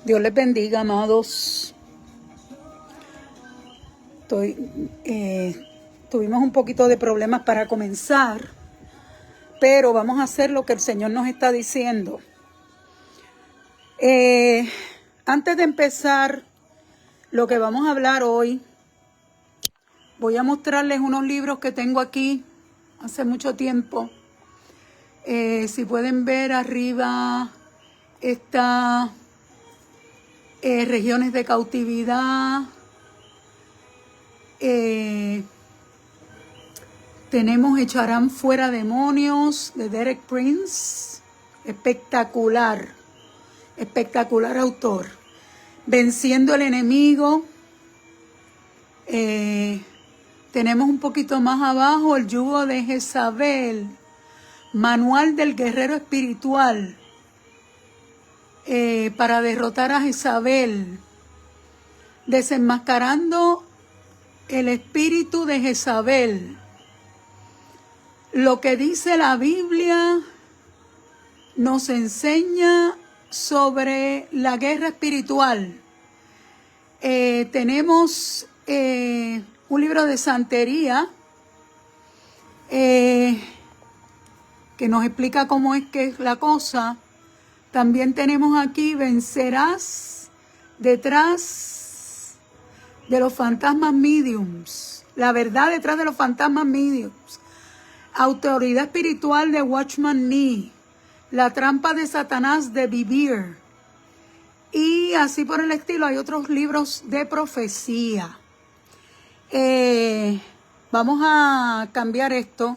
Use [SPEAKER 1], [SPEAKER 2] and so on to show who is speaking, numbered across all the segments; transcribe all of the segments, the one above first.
[SPEAKER 1] Dios les bendiga, amados. Tuvimos un poquito de problemas para comenzar, pero vamos a hacer lo que el Señor nos está diciendo. Antes de empezar lo que vamos a hablar hoy, voy a mostrarles unos libros que tengo aquí hace mucho tiempo. Si pueden ver arriba está Regiones de Cautividad. Tenemos Echarán Fuera Demonios de Derek Prince. Espectacular autor. Venciendo el Enemigo. Tenemos un poquito más abajo El Yugo de Jezabel. Manual del Guerrero Espiritual. Para derrotar a Jezabel. Desenmascarando el espíritu de Jezabel. Lo que dice la Biblia nos enseña sobre la guerra espiritual. Tenemos un libro de santería que nos explica cómo es que es la cosa. También tenemos aquí Vencerás detrás de los fantasmas mediums. La verdad detrás de los fantasmas mediums. Autoridad espiritual de Watchman Nee. La trampa de Satanás de Vivir. Y así por el estilo hay otros libros de profecía. Vamos a cambiar esto.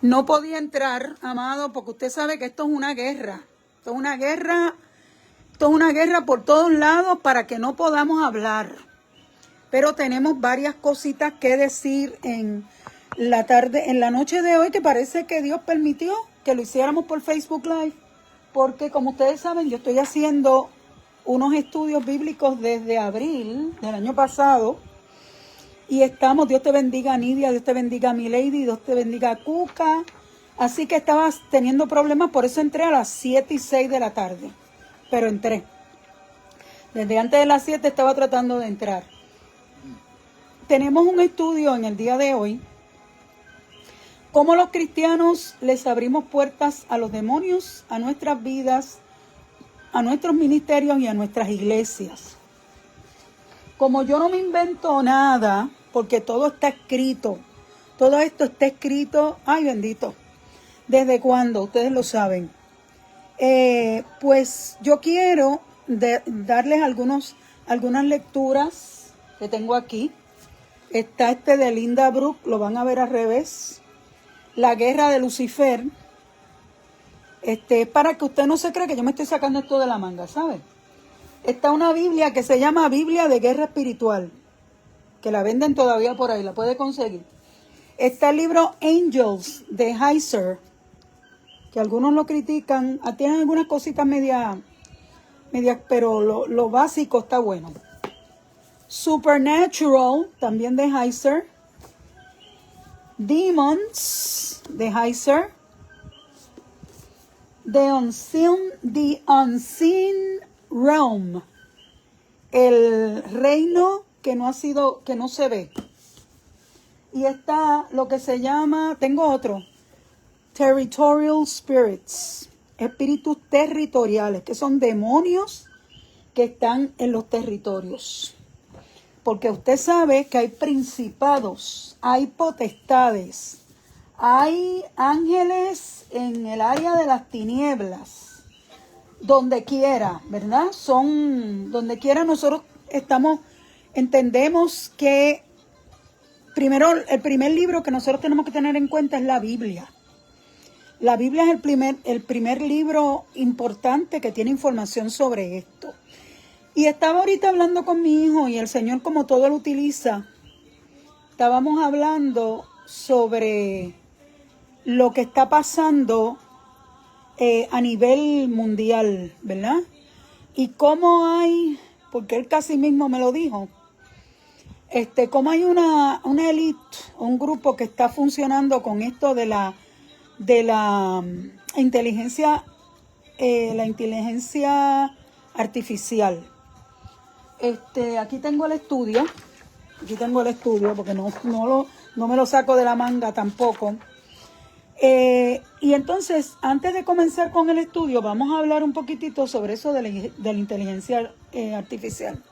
[SPEAKER 1] No podía entrar, amado, porque usted sabe que esto es una guerra. Esto es una guerra por todos lados para que no podamos hablar. Pero tenemos varias cositas que decir en la noche de hoy, que parece que Dios permitió que lo hiciéramos por Facebook Live, porque como ustedes saben, yo estoy haciendo unos estudios bíblicos desde abril del año pasado, y estamos, Dios te bendiga Nidia, Dios te bendiga Milady, Dios te bendiga Cuca, así que estaba teniendo problemas, por eso entré a las 7:06 de la tarde, pero entré. Desde antes de las 7 estaba tratando de entrar. Tenemos un estudio en el día de hoy. Cómo los cristianos les abrimos puertas a los demonios, a nuestras vidas, a nuestros ministerios y a nuestras iglesias. Como yo no me invento nada, porque todo está escrito, todo esto está escrito, ay bendito, ¿desde cuándo? Ustedes lo saben. Pues yo quiero darles algunas lecturas que tengo aquí. Está de Linda Brooke, lo van a ver al revés. La guerra de Lucifer. Para que usted no se cree que yo me estoy sacando esto de la manga, ¿sabe? Está una Biblia que se llama Biblia de Guerra Espiritual, que la venden todavía por ahí, la puede conseguir. Está el libro Angels de Heiser, que algunos lo critican, tienen algunas cositas medias, pero lo básico está bueno. Supernatural, también de Heiser. Demons, de Heiser. The Unseen Realm, el reino que no se ve. Y está lo que se llama, tengo otro, Territorial Spirits, espíritus territoriales, que son demonios que están en los territorios. Porque usted sabe que hay principados, hay potestades, hay ángeles en el área de las tinieblas, donde quiera, ¿verdad? Donde quiera nosotros entendemos que primero el primer libro que nosotros tenemos que tener en cuenta es la Biblia. La Biblia es el primer libro importante que tiene información sobre esto. Y estaba ahorita hablando con mi hijo y el Señor, como todo lo utiliza, estábamos hablando sobre lo que está pasando a nivel mundial, ¿verdad? Y cómo hay, porque él casi mismo me lo dijo, cómo hay una élite, un grupo que está funcionando con esto de la inteligencia artificial. Aquí tengo el estudio. Aquí tengo el estudio porque no me lo saco de la manga tampoco. Y entonces, antes de comenzar con el estudio, vamos a hablar un poquitito sobre eso de la inteligencia artificial.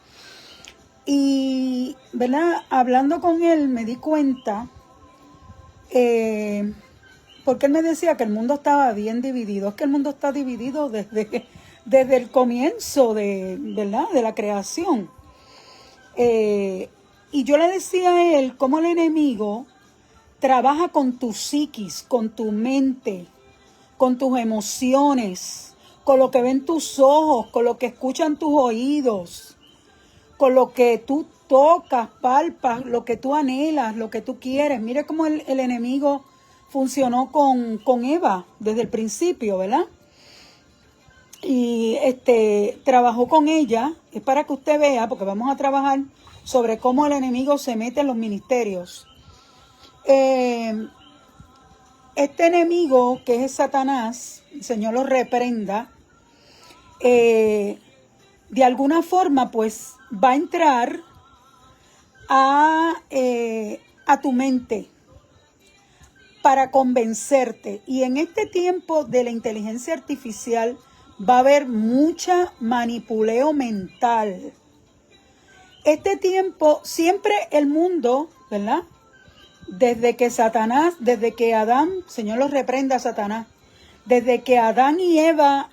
[SPEAKER 1] Y, ¿verdad? Hablando con él, me di cuenta, porque él me decía que el mundo estaba bien dividido. Es que el mundo está dividido desde el comienzo ¿verdad? De la creación. Y yo le decía a él cómo el enemigo trabaja con tu psiquis, con tu mente, con tus emociones, con lo que ven tus ojos, con lo que escuchan tus oídos, con lo que tú tocas, palpas, lo que tú anhelas, lo que tú quieres. Mire cómo el enemigo funcionó con Eva desde el principio, ¿verdad? Y trabajó con ella. Es para que usted vea, porque vamos a trabajar sobre cómo el enemigo se mete en los ministerios. Este enemigo, que es Satanás, el Señor lo reprenda, de alguna forma pues va a entrar a tu mente para convencerte. Y en este tiempo de la inteligencia artificial va a haber mucha manipuleo mental. Este tiempo, siempre el mundo, ¿verdad? Desde que Adán, Señor los reprenda a Satanás, desde que Adán y Eva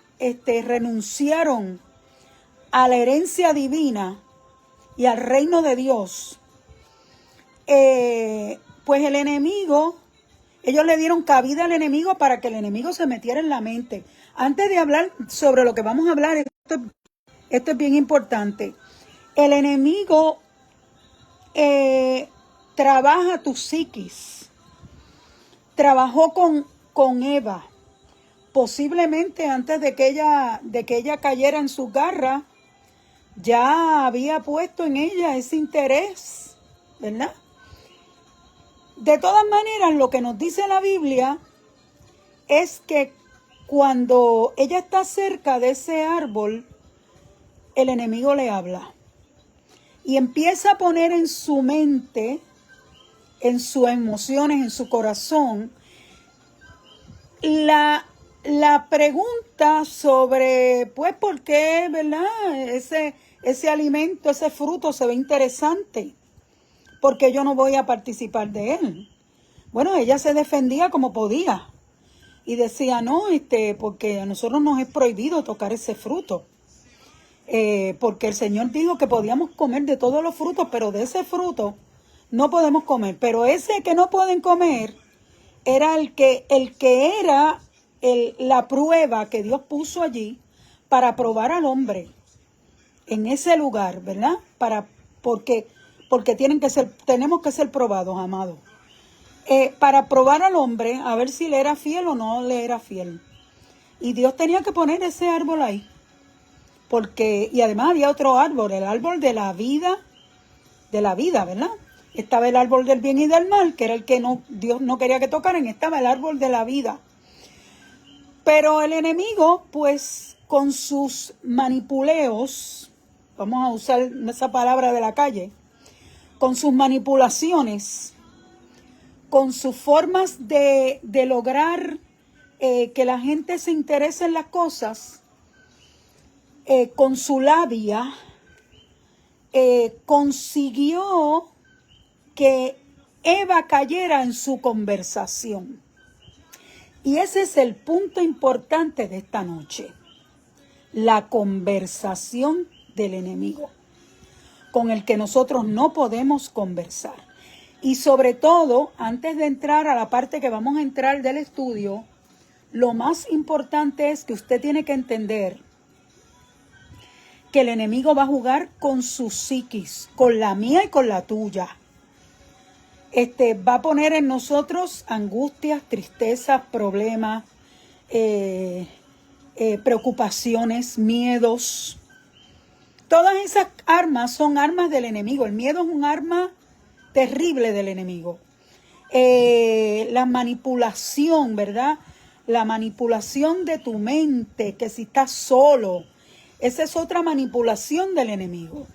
[SPEAKER 1] renunciaron a la herencia divina y al reino de Dios, pues el enemigo, ellos le dieron cabida al enemigo para que el enemigo se metiera en la mente. Antes de hablar sobre lo que vamos a hablar, esto es bien importante. El enemigo trabaja tu psiquis. Trabajó con Eva. Posiblemente antes de que ella cayera en su garra, ya había puesto en ella ese interés, ¿verdad? De todas maneras, lo que nos dice la Biblia es que cuando ella está cerca de ese árbol, el enemigo le habla y empieza a poner en su mente, en sus emociones, en su corazón, la pregunta sobre, pues, ¿por qué, verdad? Ese alimento, ese fruto se ve interesante. ¿Por qué yo no voy a participar de él? Bueno, ella se defendía como podía y decía, no, porque a nosotros nos es prohibido tocar ese fruto. Porque el Señor dijo que podíamos comer de todos los frutos, pero de ese fruto no podemos comer. Pero ese que no pueden comer era el que era la prueba que Dios puso allí para probar al hombre en ese lugar, ¿verdad? Porque tenemos que ser probados, amados. Para probar al hombre, a ver si le era fiel o no le era fiel. Y Dios tenía que poner ese árbol ahí. Y además había otro árbol, el árbol de la vida, ¿verdad? Estaba el árbol del bien y del mal, que era el que Dios no quería que tocaran, estaba el árbol de la vida. Pero el enemigo, pues, con sus manipuleos, vamos a usar esa palabra de la calle, con sus manipulaciones, con sus formas de lograr que la gente se interese en las cosas, con su labia, consiguió que Eva cayera en su conversación. Y ese es el punto importante de esta noche. La conversación del enemigo, con el que nosotros no podemos conversar. Y sobre todo, antes de entrar a la parte que vamos a entrar del estudio, lo más importante es que usted tiene que entender que el enemigo va a jugar con su psiquis, con la mía y con la tuya. Va a poner en nosotros angustias, tristezas, problemas, preocupaciones, miedos. Todas esas armas son armas del enemigo. El miedo es un arma terrible del enemigo. La manipulación, ¿verdad? La manipulación de tu mente, que si estás solo, Esa es otra manipulación del enemigo.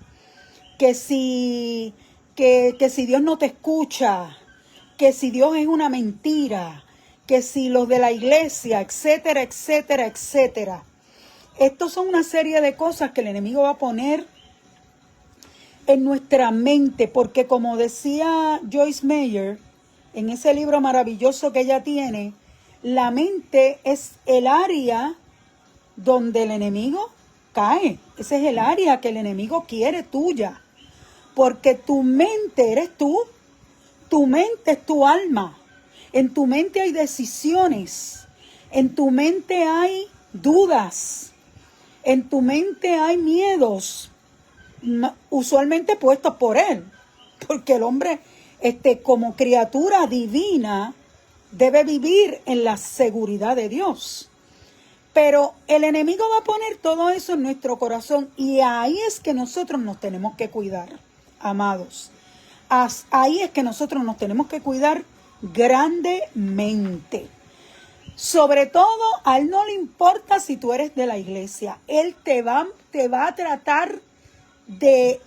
[SPEAKER 1] Que si Dios no te escucha, que si Dios es una mentira, que si los de la iglesia, etcétera, etcétera, etcétera. Estos son una serie de cosas que el enemigo va a poner en nuestra mente, porque como decía Joyce Meyer, en ese libro maravilloso que ella tiene, la mente es el área donde el enemigo cae. Ese es el área que el enemigo quiere tuya. Porque tu mente eres tú. Tu mente es tu alma. En tu mente hay decisiones. En tu mente hay dudas. En tu mente hay miedos. Usualmente puestos por él. Porque el hombre, como criatura divina, debe vivir en la seguridad de Dios. Pero el enemigo va a poner todo eso en nuestro corazón y ahí es que nosotros nos tenemos que cuidar, amados. Ahí es que nosotros nos tenemos que cuidar grandemente. Sobre todo, a él no le importa si tú eres de la iglesia. Él te va a tratar de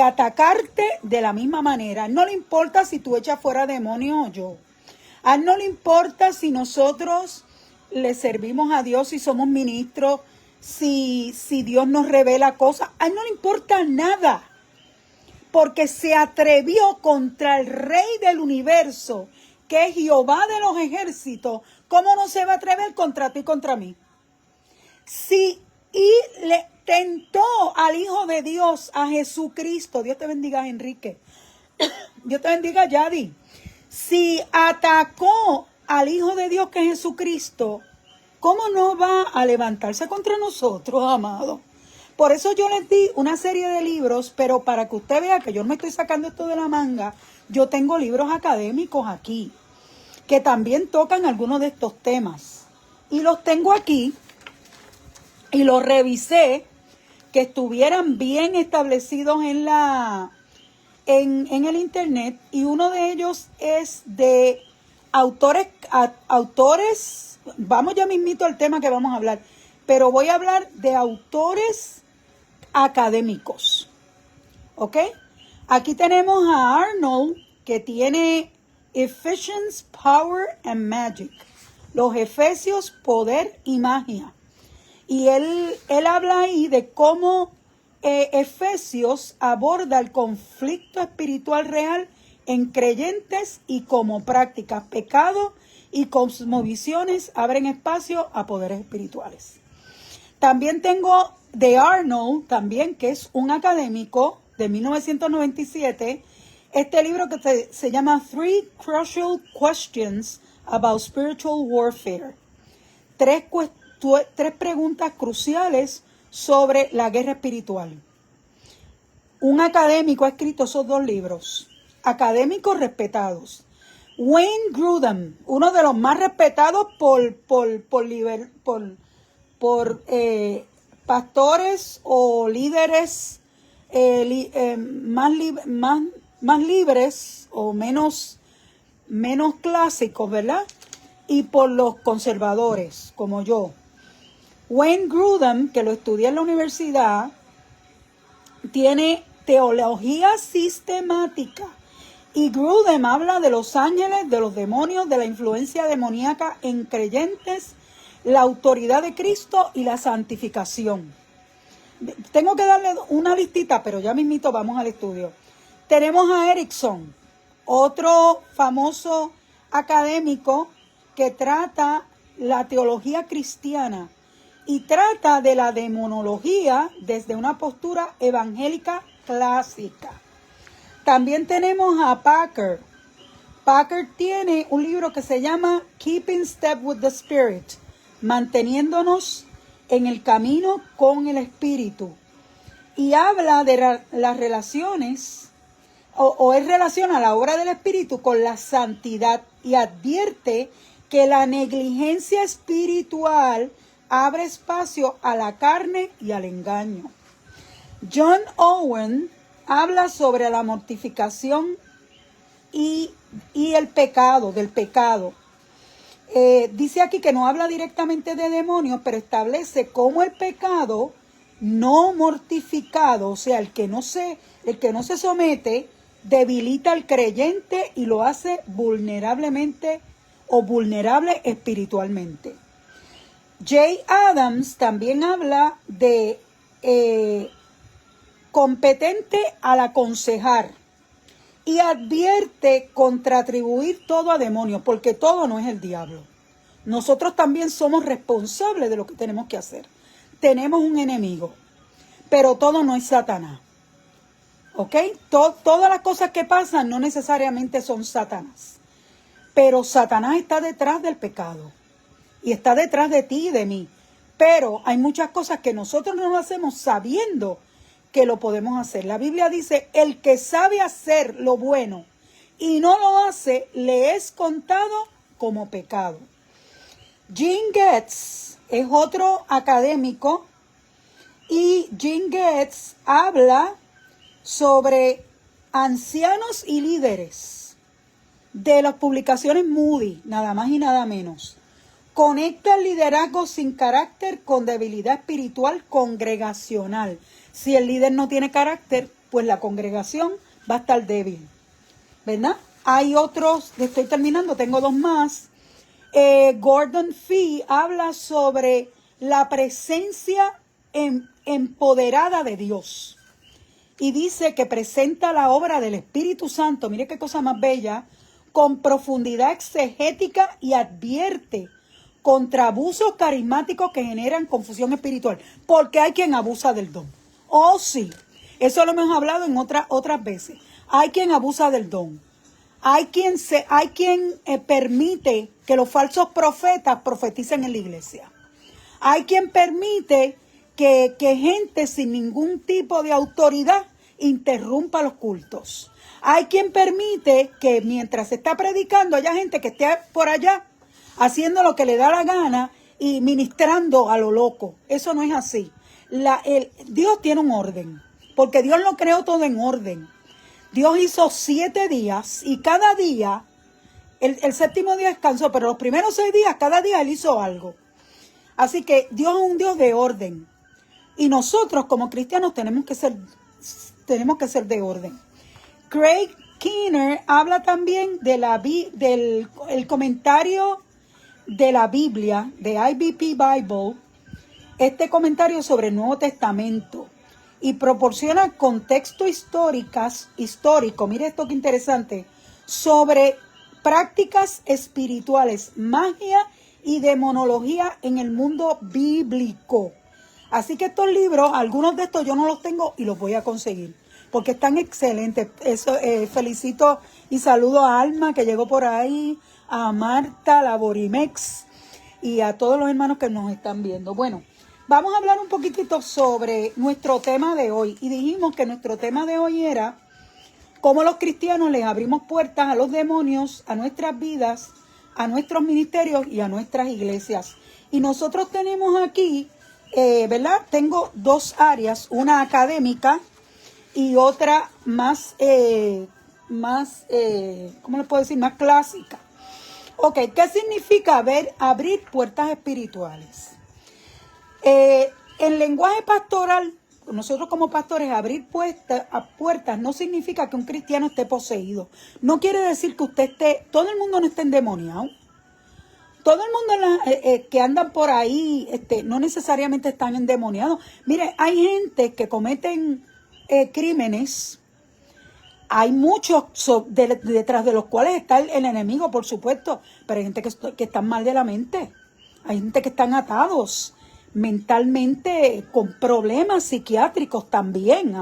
[SPEAKER 1] atacarte de la misma manera. A él no le importa si tú echas fuera demonios o yo. A él no le importa si nosotros le servimos a Dios, si somos ministros, si Dios nos revela cosas. A él no le importa nada. Porque se atrevió contra el Rey del universo, que es Jehová de los ejércitos. ¿Cómo no se va a atrever contra ti y contra mí? Y le tentó al Hijo de Dios, a Jesucristo. Dios te bendiga, Enrique. Dios te bendiga, Yadi. Si atacó al Hijo de Dios, que es Jesucristo, ¿cómo no va a levantarse contra nosotros, amados? Por eso yo les di una serie de libros, pero para que usted vea que yo no me estoy sacando esto de la manga, yo tengo libros académicos aquí, que también tocan algunos de estos temas. Y los tengo aquí, y los revisé, que estuvieran bien establecidos en el internet, y uno de ellos es de autores, vamos ya mismito al tema que vamos a hablar, pero voy a hablar de autores académicos, ¿ok? Aquí tenemos a Arnold, que tiene Ephesians, Power and Magic, los Efesios, Poder y Magia, y él habla ahí de cómo Efesios aborda el conflicto espiritual real en creyentes y como prácticas, pecado y cosmovisiones abren espacio a poderes espirituales. También tengo de Arnold, también, que es un académico de 1997, este libro que se llama Three Crucial Questions About Spiritual Warfare. Tres preguntas cruciales sobre la guerra espiritual. Un académico ha escrito esos dos libros, académicos respetados. Wayne Grudem, uno de los más respetados por pastores o líderes más libres o menos clásicos, ¿verdad? Y por los conservadores, como yo. Wayne Grudem, que lo estudié en la universidad, tiene teología sistemática. Y Grudem habla de los ángeles, de los demonios, de la influencia demoníaca en creyentes, la autoridad de Cristo y la santificación. Tengo que darle una listita, pero ya mismito vamos al estudio. Tenemos a Erickson, otro famoso académico que trata la teología cristiana y trata de la demonología desde una postura evangélica clásica. También tenemos a Packer. Packer tiene un libro que se llama Keeping Step with the Spirit, manteniéndonos en el camino con el Espíritu. Y habla de las relaciones, o él relaciona la obra del Espíritu con la santidad y advierte que la negligencia espiritual abre espacio a la carne y al engaño. John Owen habla sobre la mortificación y el pecado, del pecado. Dice aquí que no habla directamente de demonios, pero establece cómo el pecado no mortificado, o sea, el que no se somete, debilita al creyente y lo hace vulnerablemente o vulnerable espiritualmente. Jay Adams también habla de competente al aconsejar y advierte contra atribuir todo a demonios, porque todo no es el diablo. Nosotros también somos responsables de lo que tenemos que hacer. Tenemos un enemigo, pero todo no es Satanás. ¿Ok? Todas las cosas que pasan no necesariamente son Satanás. Pero Satanás está detrás del pecado. Y está detrás de ti y de mí. Pero hay muchas cosas que nosotros no lo hacemos sabiendo que lo podemos hacer. La Biblia dice, el que sabe hacer lo bueno y no lo hace, le es contado como pecado. Gene Getz es otro académico y Gene Getz habla sobre ancianos y líderes de las publicaciones Moody, nada más y nada menos. Conecta el liderazgo sin carácter con debilidad espiritual congregacional. Si el líder no tiene carácter, pues la congregación va a estar débil, ¿verdad? Hay otros, estoy terminando, tengo dos más. Gordon Fee habla sobre la presencia empoderada de Dios y dice que presenta la obra del Espíritu Santo, mire qué cosa más bella, con profundidad exegética y advierte contra abusos carismáticos que generan confusión espiritual, porque hay quien abusa del don. Oh sí, eso lo hemos hablado en otras veces. Hay quien abusa del don. Hay quien permite que los falsos profetas profeticen en la iglesia. Hay quien permite que gente sin ningún tipo de autoridad interrumpa los cultos. Hay quien permite que mientras se está predicando haya gente que esté por allá haciendo lo que le da la gana y ministrando a lo loco. Eso no es así. Dios tiene un orden, porque Dios lo creó todo en orden. Dios hizo 7 días y cada día, el séptimo día descansó, pero los primeros 6 días, cada día Él hizo algo. Así que Dios es un Dios de orden. Y nosotros como cristianos tenemos que ser de orden. Craig Keener habla también de del comentario de la Biblia, de IBP Bible, este comentario sobre el Nuevo Testamento, y proporciona contexto histórico, mire esto que interesante, sobre prácticas espirituales, magia y demonología en el mundo bíblico. Así que estos libros, algunos de estos yo no los tengo y los voy a conseguir, porque están excelentes. Felicito y saludo a Alma, que llegó por ahí, a Marta, la Borimex, y a todos los hermanos que nos están viendo. Bueno, vamos a hablar un poquitito sobre nuestro tema de hoy. Y dijimos que nuestro tema de hoy era cómo los cristianos les abrimos puertas a los demonios, a nuestras vidas, a nuestros ministerios y a nuestras iglesias. Y nosotros tenemos aquí, ¿verdad? Tengo 2 áreas, una académica y otra más, ¿cómo le puedo decir? Más clásica. Ok, ¿qué significa abrir puertas espirituales? En lenguaje pastoral, nosotros como pastores, abrir puertas no significa que un cristiano esté poseído. No quiere decir que todo el mundo no esté endemoniado. Todo el mundo que andan por ahí no necesariamente están endemoniados. Mire, hay gente que cometen crímenes. Hay muchos detrás de los cuales está el enemigo, por supuesto, pero hay gente que están mal de la mente. Hay gente que están atados mentalmente con problemas psiquiátricos también,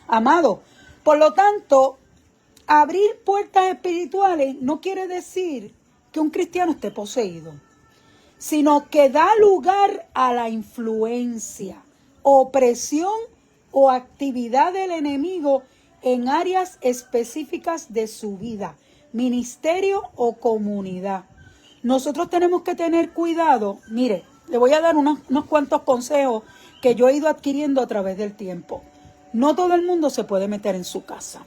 [SPEAKER 1] amado. Por lo tanto, abrir puertas espirituales no quiere decir que un cristiano esté poseído, sino que da lugar a la influencia, opresión o actividad del enemigo en áreas específicas de su vida, ministerio o comunidad. Nosotros tenemos que tener cuidado. Mire, le voy a dar unos cuantos consejos que yo he ido adquiriendo a través del tiempo. No todo el mundo se puede meter en su casa.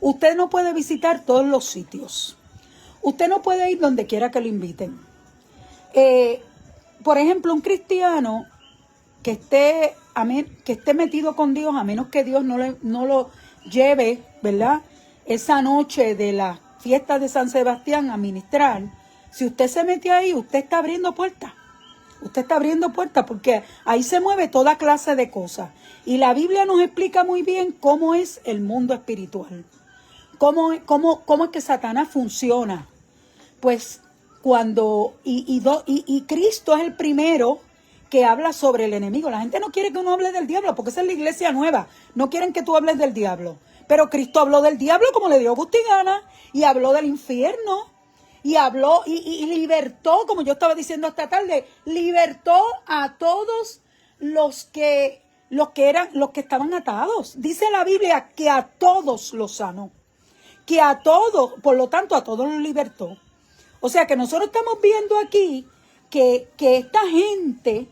[SPEAKER 1] Usted no puede visitar todos los sitios. Usted no puede ir donde quiera que lo inviten. Por ejemplo, un cristiano que esté metido con Dios, a menos que Dios no lo lleve, ¿verdad? Esa noche de la fiesta de San Sebastián a ministrar. Si usted se metió ahí, usted está abriendo puertas. Usted está abriendo puertas porque ahí se mueve toda clase de cosas. Y la Biblia nos explica muy bien cómo es el mundo espiritual. Cómo es que Satanás funciona. Pues y Cristo es el primero que habla sobre el enemigo. La gente no quiere que uno hable del diablo porque esa es la iglesia nueva. No quieren que tú hables del diablo. Pero Cristo habló del diablo como le dio Agustín Ana y habló del infierno. Y habló y libertó, como yo estaba diciendo esta tarde, libertó a todos los que estaban atados. Dice la Biblia que a todos los sanó. Que a todos, por lo tanto, a todos los libertó. O sea que nosotros estamos viendo aquí que esta gente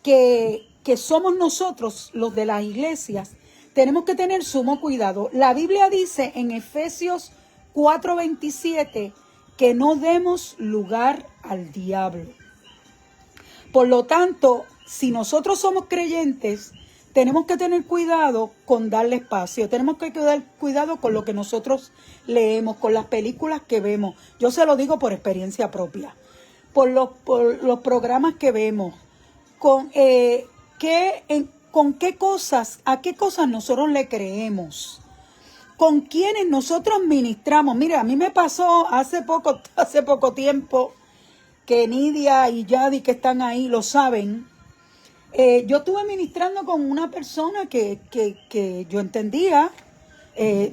[SPEAKER 1] que somos nosotros, los de las iglesias, tenemos que tener sumo cuidado. La Biblia dice en Efesios 4:27 que no demos lugar al diablo. Por lo tanto, si nosotros somos creyentes, tenemos que tener cuidado con darle espacio. Tenemos que tener cuidado con lo que nosotros leemos, con las películas que vemos. Yo se lo digo por experiencia propia. Por los programas que vemos. A qué cosas nosotros le creemos. Con quienes nosotros ministramos. Mira, a mí me pasó hace poco tiempo que Nidia y Yadi que están ahí lo saben. Yo estuve ministrando con una persona que yo entendía,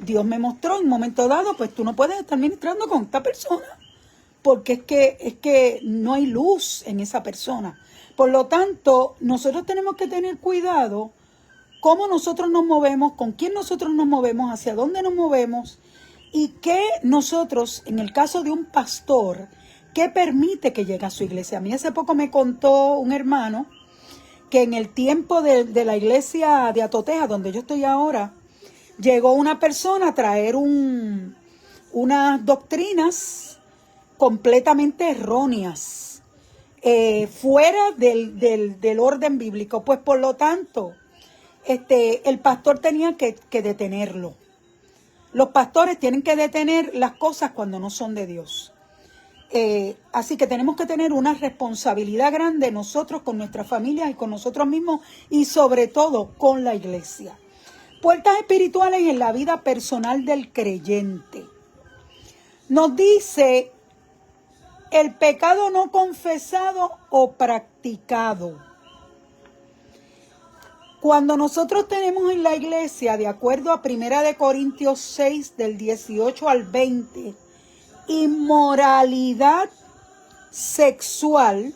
[SPEAKER 1] Dios me mostró en un momento dado, pues tú no puedes estar ministrando con esta persona, porque es que no hay luz en esa persona. Por lo tanto, nosotros tenemos que tener cuidado cómo nosotros nos movemos, con quién nosotros nos movemos, hacia dónde nos movemos y qué nosotros, en el caso de un pastor, qué permite que llegue a su iglesia. A mí hace poco me contó un hermano que en el tiempo de la iglesia de Atoteja, donde yo estoy ahora, llegó una persona a traer unas doctrinas completamente erróneas, fuera del orden bíblico. Pues por lo tanto, el pastor tenía que detenerlo. Los pastores tienen que detener las cosas cuando no son de Dios. Así que tenemos que tener una responsabilidad grande nosotros con nuestras familias y con nosotros mismos y sobre todo con la iglesia. Puertas espirituales en la vida personal del creyente. Nos dice el pecado no confesado o practicado. Cuando nosotros tenemos en la iglesia, de acuerdo a 1 Corintios 6, del 18 al 20, inmoralidad sexual,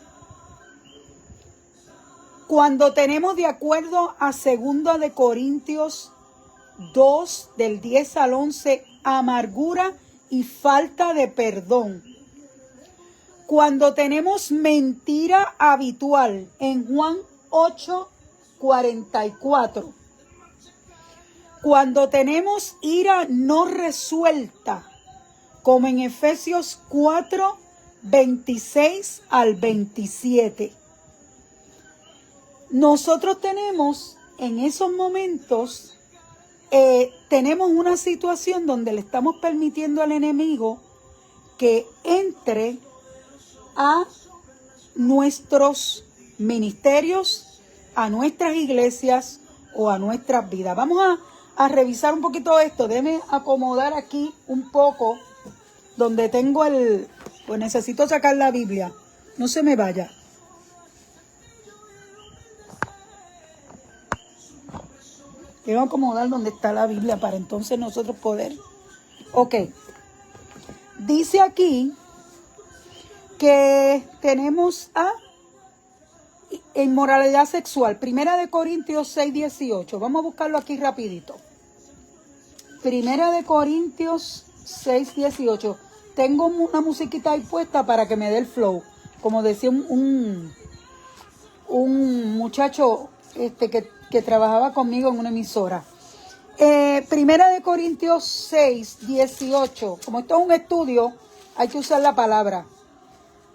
[SPEAKER 1] cuando tenemos de acuerdo a 2 Corintios 2, del 10 al 11, amargura y falta de perdón. Cuando tenemos mentira habitual en Juan 8:44. Cuando tenemos ira no resuelta, como en Efesios 4:26 al 27. Nosotros tenemos en esos momentos, tenemos una situación donde le estamos permitiendo al enemigo que entre a nuestros ministerios, a nuestras iglesias o a nuestras vidas. Vamos a revisar un poquito esto. Déjame acomodar aquí un poco donde tengo pues necesito sacar la Biblia. No se me vaya. Quiero acomodar donde está la Biblia para entonces nosotros poder. Ok. Dice aquí que tenemos a inmoralidad sexual. 1 Corintios 6:18. Vamos a buscarlo aquí rapidito. 1 Corintios 6:18. Tengo una musiquita ahí puesta para que me dé el flow. Como decía un muchacho que trabajaba conmigo en una emisora. 1 Corintios 6:18. Como esto es un estudio, hay que usar la palabra.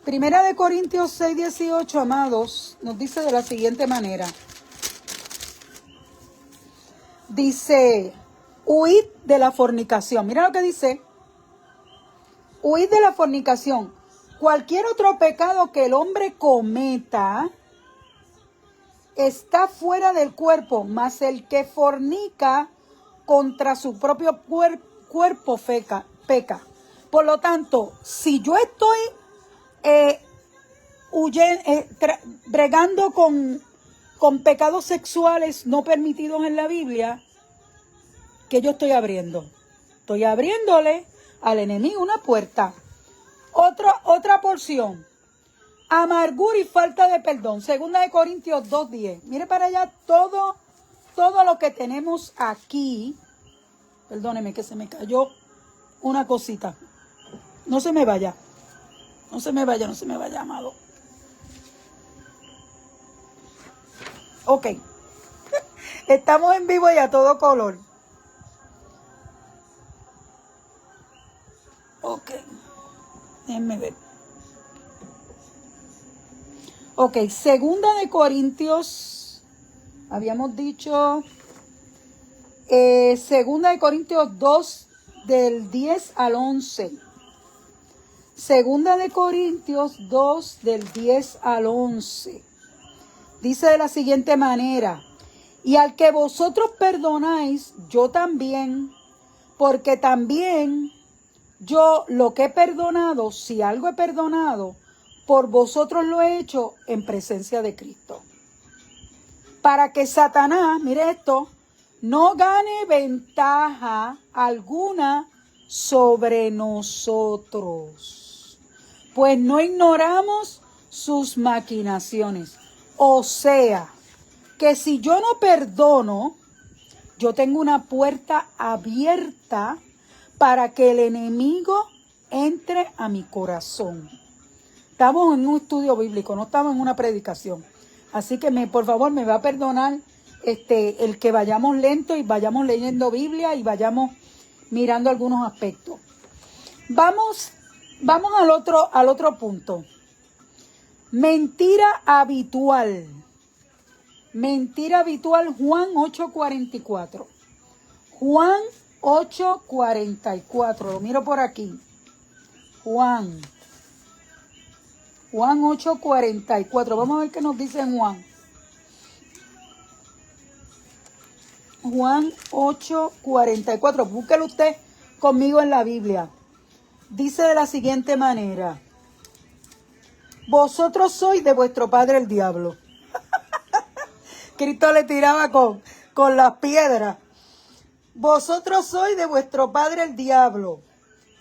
[SPEAKER 1] 1 Corintios 6:18, amados, nos dice de la siguiente manera. Dice, huid de la fornicación. Mira lo que dice. Huid de la fornicación. Cualquier otro pecado que el hombre cometa está fuera del cuerpo, mas el que fornica contra su propio cuerpo peca. Por lo tanto, si yo estoy bregando con pecados sexuales no permitidos en la Biblia, ¿qué yo estoy abriendo? Estoy abriéndole al enemigo una puerta. Otra porción. Amargura y falta de perdón. 2 Corintios 2:10. Mire para allá todo lo que tenemos aquí. Perdóneme que se me cayó una cosita. No se me vaya. No se me vaya, amado. Ok. Estamos en vivo y a todo color. Ok. Déjenme ver. Ok, 2 Corintios, habíamos dicho, 2 Corintios 2, del 10 al 11. 2 Corintios 2, del 10 al 11. Dice de la siguiente manera, y al que vosotros perdonáis, yo también, porque también yo lo que he perdonado, si algo he perdonado, por vosotros lo he hecho en presencia de Cristo. Para que Satanás, mire esto, no gane ventaja alguna sobre nosotros, pues no ignoramos sus maquinaciones. O sea, que si yo no perdono, yo tengo una puerta abierta para que el enemigo entre a mi corazón. Estamos en un estudio bíblico, no estamos en una predicación. Así que por favor me va a perdonar el que vayamos lento y vayamos leyendo Biblia y vayamos mirando algunos aspectos. Vamos al otro punto. Mentira habitual. Mentira habitual, Juan 8:44. Juan 8:44. Lo miro por aquí. Juan 8:44. Vamos a ver qué nos dice Juan. Juan 8:44. Búsquelo usted conmigo en la Biblia. Dice de la siguiente manera. Vosotros sois de vuestro padre el diablo. Cristo le tiraba con las piedras. Vosotros sois de vuestro padre el diablo.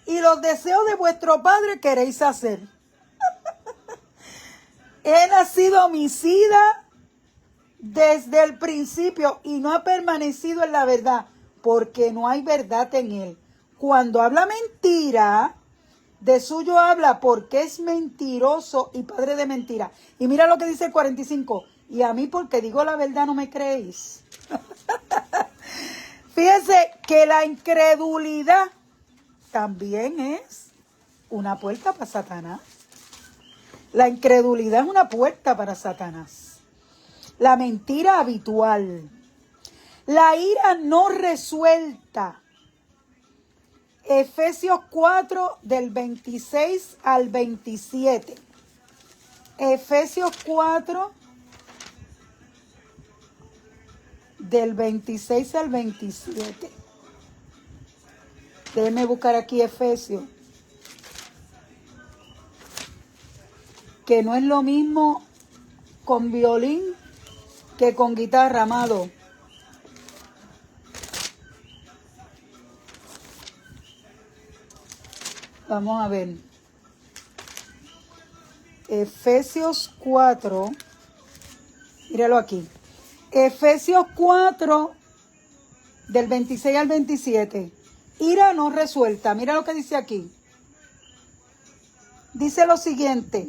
[SPEAKER 1] Y los deseos de vuestro padre queréis hacer. He nacido homicida desde el principio y no ha permanecido en la verdad, porque no hay verdad en él. Cuando habla mentira, de suyo habla porque es mentiroso y padre de mentira. Y mira lo que dice el 45. Y a mí porque digo la verdad no me creéis. Fíjense que la incredulidad también es una puerta para Satanás. La incredulidad es una puerta para Satanás. La mentira habitual. La ira no resuelta. Efesios 4 del 26 al 27. Efesios 4 del 26 al 27. Déjenme buscar aquí Efesios. Que no es lo mismo con violín que con guitarra, amado. Vamos a ver. Efesios 4. Míralo aquí. Efesios 4 del 26 al 27. Ira no resuelta. Mira lo que dice aquí. Dice lo siguiente.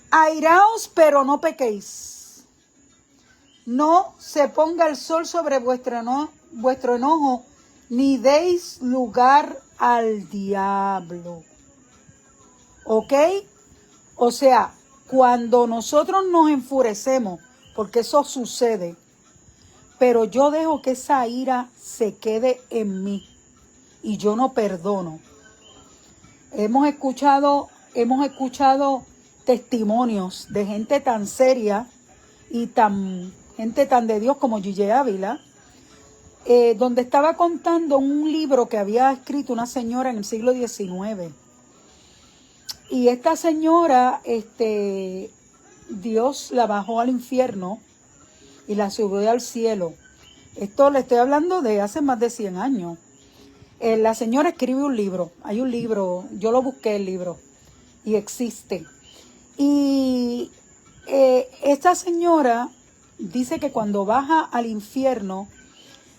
[SPEAKER 1] Airaos, pero no pequéis. No se ponga el sol sobre vuestro enojo, ni deis lugar al diablo. ¿Ok? O sea, cuando nosotros nos enfurecemos, porque eso sucede, pero yo dejo que esa ira se quede en mí y yo no perdono. Hemos escuchado testimonios de gente tan seria y gente tan de Dios como Gigi Ávila, donde estaba contando un libro que había escrito una señora en el siglo XIX. Y esta señora, Dios la bajó al infierno y la subió al cielo. Esto le estoy hablando de hace más de 100 años. La señora escribe un libro, hay un libro, yo lo busqué el libro y existe. Y esta señora dice que cuando baja al infierno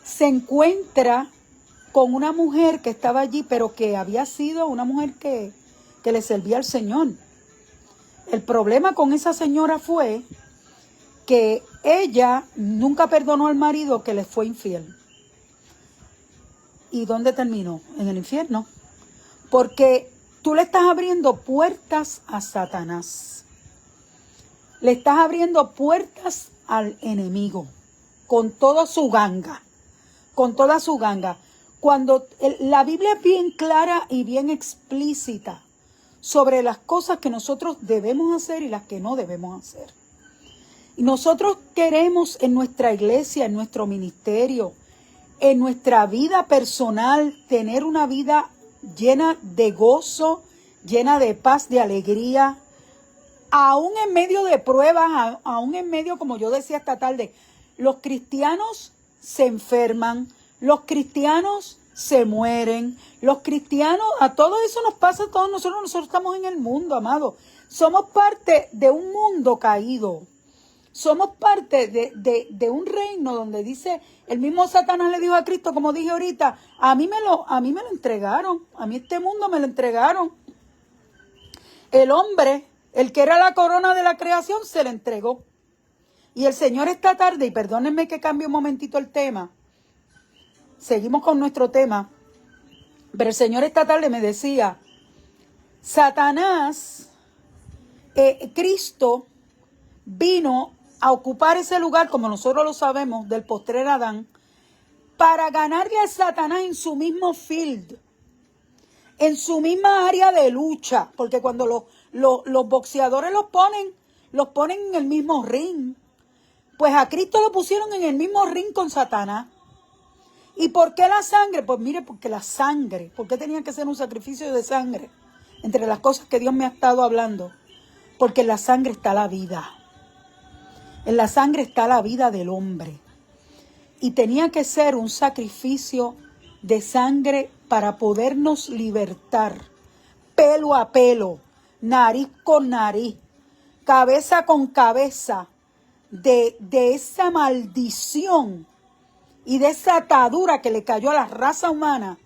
[SPEAKER 1] se encuentra con una mujer que estaba allí, pero que había sido una mujer que le servía al Señor. El problema con esa señora fue que ella nunca perdonó al marido que le fue infiel. ¿Y dónde terminó? En el infierno. Porque tú le estás abriendo puertas a Satanás. Le estás abriendo puertas al enemigo. Con toda su ganga. Con toda su ganga. Cuando la Biblia es bien clara y bien explícita sobre las cosas que nosotros debemos hacer y las que no debemos hacer. Y nosotros queremos en nuestra iglesia, en nuestro ministerio, en nuestra vida personal, tener una vida llena de gozo, llena de paz, de alegría, aún en medio de pruebas, aún en medio, como yo decía esta tarde, los cristianos se enferman, los cristianos se mueren, los cristianos, a todo eso nos pasa a todos nosotros estamos en el mundo, amado. Somos parte de un mundo caído. Somos parte de un reino donde dice, el mismo Satanás le dijo a Cristo, como dije ahorita, a mí me lo entregaron, a mí este mundo me lo entregaron. El hombre, el que era la corona de la creación, se le entregó. Y el Señor esta tarde, y perdónenme que cambie un momentito el tema, seguimos con nuestro tema, pero el Señor esta tarde me decía, Satanás, Cristo vino a ocupar ese lugar, como nosotros lo sabemos, del postrer Adán, para ganarle a Satanás en su mismo field, en su misma área de lucha, porque cuando los boxeadores los ponen en el mismo ring, pues a Cristo lo pusieron en el mismo ring con Satanás. ¿Y por qué la sangre? Pues mire, porque la sangre, ¿por qué tenía que ser un sacrificio de sangre? Entre las cosas que Dios me ha estado hablando, porque en la sangre está la vida. En la sangre está la vida del hombre. Y tenía que ser un sacrificio de sangre para podernos libertar. Pelo a pelo, nariz con nariz, cabeza con cabeza, de esa maldición y de esa atadura que le cayó a la raza humana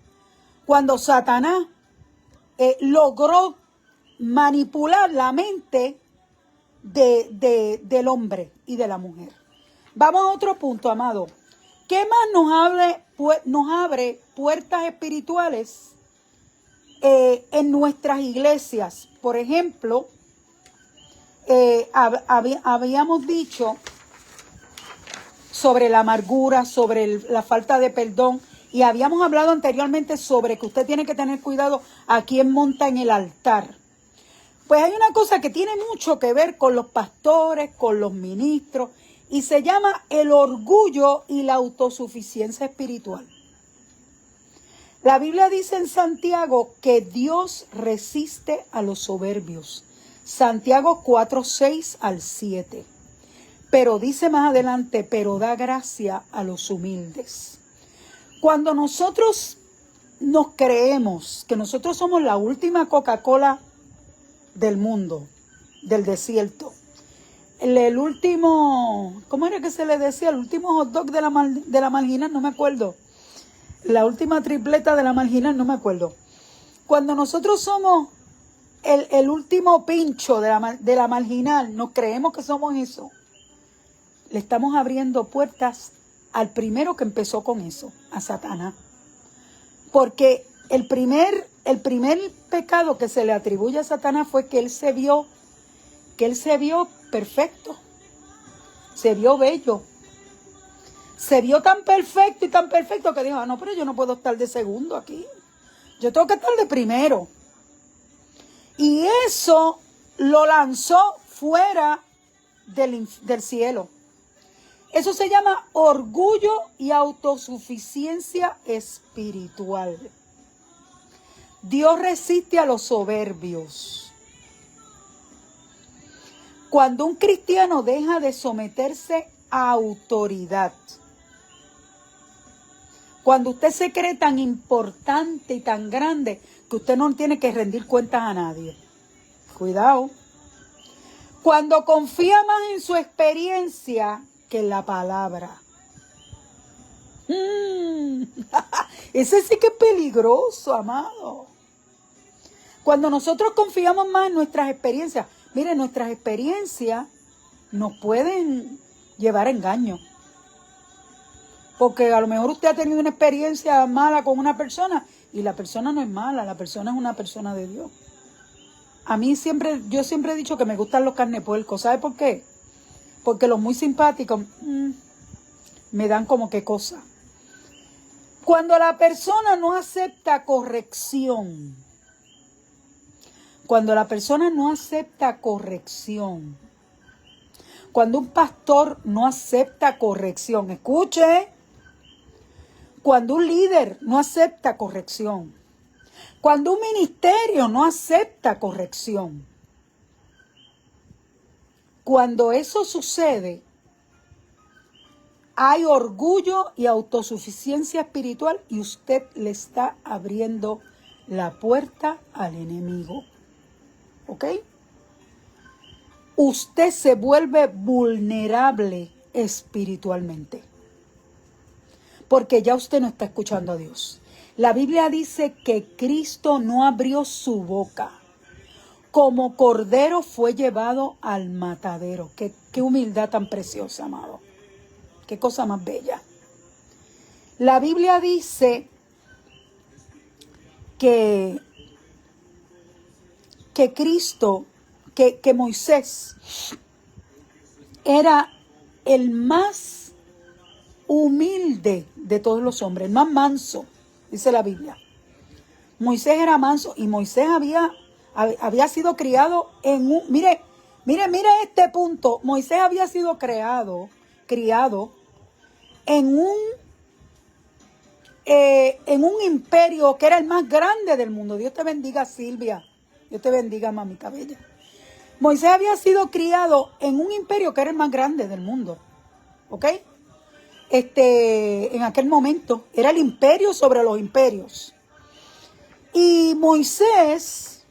[SPEAKER 1] cuando Satanás logró manipular la mente del hombre y de la mujer. Vamos a otro punto, amado. ¿Qué más nos abre puertas espirituales en nuestras iglesias? Por ejemplo, habíamos dicho sobre la amargura, sobre la falta de perdón, y habíamos hablado anteriormente sobre que usted tiene que tener cuidado a quién monta en el altar. Pues hay una cosa que tiene mucho que ver con los pastores, con los ministros, y se llama el orgullo y la autosuficiencia espiritual. La Biblia dice en Santiago que Dios resiste a los soberbios. Santiago 4:6 al 7. Pero dice más adelante, pero da gracia a los humildes. Cuando nosotros nos creemos que nosotros somos la última Coca-Cola del mundo, del desierto, el último, ¿cómo era que se le decía? El último hot dog de la marginal, no me acuerdo. La última tripleta de la marginal, no me acuerdo. Cuando nosotros somos el último pincho de la marginal, nos creemos que somos eso. Le estamos abriendo puertas al primero que empezó con eso, a Satanás. Porque el primer pecado que se le atribuye a Satanás fue que él se vio perfecto, se vio bello, Se vio tan perfecto que dijo, no, pero yo no puedo estar de segundo aquí. Yo tengo que estar de primero. Y eso lo lanzó fuera del cielo. Eso se llama orgullo y autosuficiencia espiritual. Dios resiste a los soberbios. Cuando un cristiano deja de someterse a autoridad, cuando usted se cree tan importante y tan grande que usted no tiene que rendir cuentas a nadie. Cuidado. Cuando confía más en su experiencia que en la palabra. Ese sí que es peligroso, amado. Cuando nosotros confiamos más en nuestras experiencias, miren, nuestras experiencias nos pueden llevar a engaño. Porque a lo mejor usted ha tenido una experiencia mala con una persona y la persona no es mala, la persona es una persona de Dios. Yo siempre he dicho que me gustan los carnepuercos. ¿Sabe por qué? Porque los muy simpáticos me dan como que cosa. Cuando la persona no acepta corrección, cuando un pastor no acepta corrección, escuche, cuando un líder no acepta corrección, cuando un ministerio no acepta corrección, cuando eso sucede, hay orgullo y autosuficiencia espiritual y usted le está abriendo la puerta al enemigo. ¿Ok? Usted se vuelve vulnerable espiritualmente. Porque ya usted no está escuchando a Dios. La Biblia dice que Cristo no abrió su boca. Como cordero fue llevado al matadero. Qué humildad tan preciosa, amado. Qué cosa más bella. La Biblia dice que Cristo, que Moisés era el más humilde de todos los hombres, el más manso, dice la Biblia. Moisés era manso y Moisés había sido criado en un... Mire este punto. Moisés había sido criado en un imperio que era el más grande del mundo. Dios te bendiga, Silvia. Dios te bendiga, mamita bella. Moisés había sido criado en un imperio que era el más grande del mundo. ¿Ok? En aquel momento era el imperio sobre los imperios. Y Moisés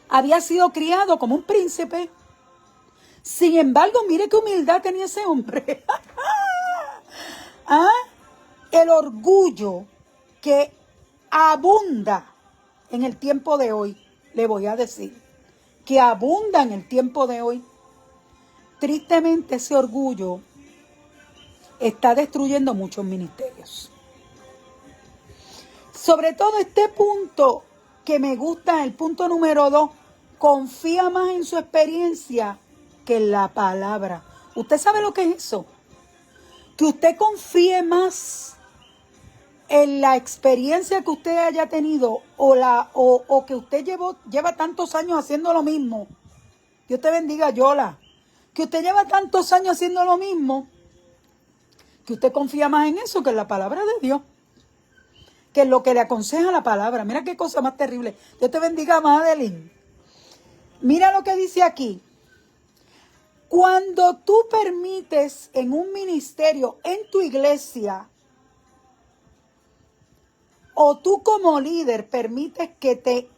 [SPEAKER 1] había sido criado como un príncipe. Sin embargo, mire qué humildad tenía ese hombre. ¿Ah? El orgullo que abunda en el tiempo de hoy, le voy a decir, que abunda en el tiempo de hoy. Tristemente ese orgullo está destruyendo muchos ministerios. Sobre todo este punto que me gusta, el punto número 2, confía más en su experiencia que en la palabra. ¿Usted sabe lo que es eso? Que usted confíe más en la experiencia que usted haya tenido o que usted lleva tantos años haciendo lo mismo. Dios te bendiga, Yola. Que usted lleva tantos años haciendo lo mismo, que usted confía más en eso que en la palabra de Dios, que en lo que le aconseja la palabra. Mira qué cosa más terrible. Dios te bendiga, Madeline. Mira lo que dice aquí. Cuando tú permites en un ministerio, en tu iglesia, o tú como líder permites que